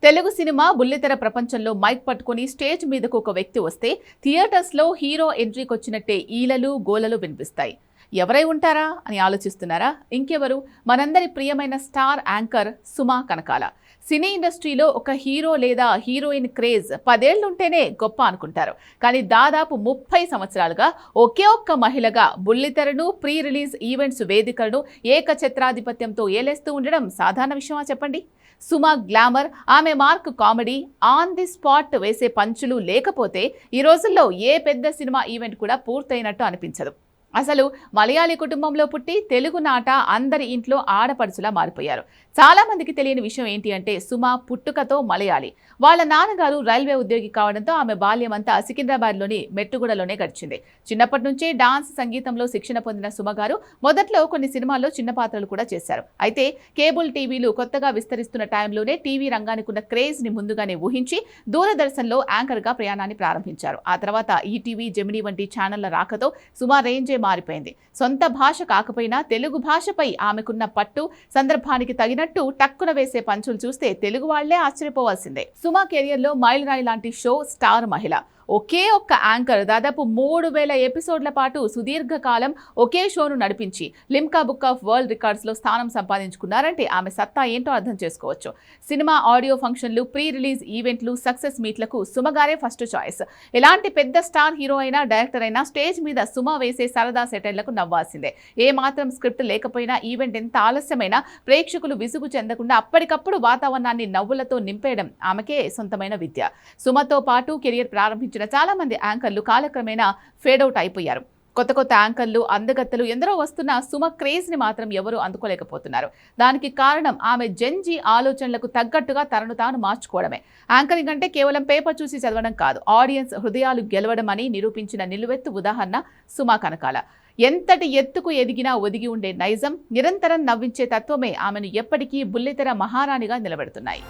Telugu cinema బుల్లితెర ప్రపంచంలో mic పట్టుకుని స్టేజ్ మీదకు ఒక వ్యక్తి వస్తే థియేటర్స్లో హీరో ఎంట్రీకి వచ్చినట్టే ఈలలు గోలలు వినిపిస్తాయి. ఎవరై ఉంటారా అని ఆలోచిస్తున్నారా? ఇంకెవరు, మనందరి ప్రియమైన స్టార్ యాంకర్ సుమా కనకాల. సినీ ఇండస్ట్రీలో ఒక హీరో లేదా హీరోయిన్ క్రేజ్ 10 ఏళ్లుంటేనే గొప్ప అనుకుంటారు. కానీ దాదాపు 30 సంవత్సరాలుగా ఒకే ఒక్క మహిళగా బుల్లితెరను, ప్రీ రిలీజ్ ఈవెంట్స్ వేదికలను ఏకఛత్రాధిపత్యంతో ఏలేస్తూ ఉండడం సాధారణ విషయమా చెప్పండి? సుమా గ్లామర్, ఆమె mark comedy, on the spot వేసే పంచులు లేకపోతే ఈ రోజుల్లో ఏ పెద్ద సినిమా ఈవెంట్ కూడా పూర్తయినట్టు అనిపించదు. అసలు మలయాళీ కుటుంబంలో పుట్టి తెలుగు నాట అందరి ఇంట్లో ఆడపడుచులా మారిపోయారు. చాలా మందికి తెలియని విషయం ఏంటి అంటే సుమా పుట్టుకతో మలయాళీ. వాళ్ళ నాన్నగారు రైల్వే ఉద్యోగి కావడంతో ఆమె బాల్యం అంతా సికింద్రాబాద్లోని మెట్టుగూడలోనే గడిచింది. చిన్నప్పటి నుంచే డాన్స్, సంగీతంలో శిక్షణ పొందిన సుమ గారు మొదట్లో కొన్ని సినిమాల్లో చిన్న పాత్రలు కూడా చేశారు. అయితే కేబుల్ టీవీలు కొత్తగా విస్తరిస్తున్న టైంలోనే టీవీ రంగానికి ఉన్న క్రేజ్ ని ముందుగానే ఊహించి దూరదర్శన్లో యాంకర్ గా ప్రయాణాన్ని ప్రారంభించారు. ఆ తర్వాత ఈటీవీ, జెమినీ వంటి ఛానళ్ల రాకతో సుమా రేంజే మారిపోయింది. సొంత భాష కాకపోయినా తెలుగు భాషపై ఆమెకున్న పట్టు, సందర్భానికి తగినట్టు టక్కున వేసే పంచులు చూస్తే తెలుగు వాళ్లే ఆశ్చర్యపోవాల్సిందే. సుమా కెరియర్ లో మైలురాయి లాంటి షో స్టార్ మహిళ. ఒకే ఒక్క యాంకర్ దాదాపు 3000 ఎపిసోడ్ల పాటు సుదీర్ఘకాలం ఒకే షోను నడిపించి లిమ్కా బుక్ ఆఫ్ వరల్డ్ రికార్డ్స్లో స్థానం సంపాదించుకున్నారంటే ఆమె సత్తా ఏంటో అర్థం చేసుకోవచ్చు. సినిమా ఆడియో ఫంక్షన్లు, ప్రీ రిలీజ్ ఈవెంట్లు, సక్సెస్ మీట్లకు సుమగారే ఫస్ట్ చాయిస్. ఎలాంటి పెద్ద స్టార్ హీరో అయినా, డైరెక్టర్ అయినా స్టేజ్ మీద సుమ వేసే సరదా సెటైర్లకు నవ్వాల్సిందే. ఏ మాత్రం స్క్రిప్ట్ లేకపోయినా, ఈవెంట్ ఎంత ఆలస్యమైనా ప్రేక్షకులు విసుగు చెందకుండా అప్పటికప్పుడు వాతావరణాన్ని నవ్వులతో నింపేయడం ఆమెకే సొంతమైన విద్య. సుమతో పాటు కెరియర్ ప్రారంభించిన చాలా మంది యాంకర్లు కాలక్రమేణా ఫేడౌట్ అయిపోయారు. కొత్త కొత్త యాంకర్లు, అందగత్తెలు ఎందరో వస్తున్న సుమ క్రేజ్ ని మాత్రం ఎవరూ అందుకోలేకపోతున్నారు. దానికి కారణం ఆమె జెన్జీ ఆలోచనలకు తగ్గట్టుగా తనను తాను మార్చుకోవడమే. యాంకరింగ్ అంటే కేవలం పేపర్ చూసి చదవడం కాదు, ఆడియన్స్ హృదయాలు గెలవడం అని నిరూపించిన నిలువెత్తు ఉదాహరణ సుమా కనకాల. ఎంతటి ఎత్తుకు ఎదిగినా ఒదిగి ఉండే నైజం, నిరంతరం నవ్వించే తత్వమే ఆమెను ఎప్పటికీ బుల్లితెర మహారాణిగా నిలబెడుతున్నాయి.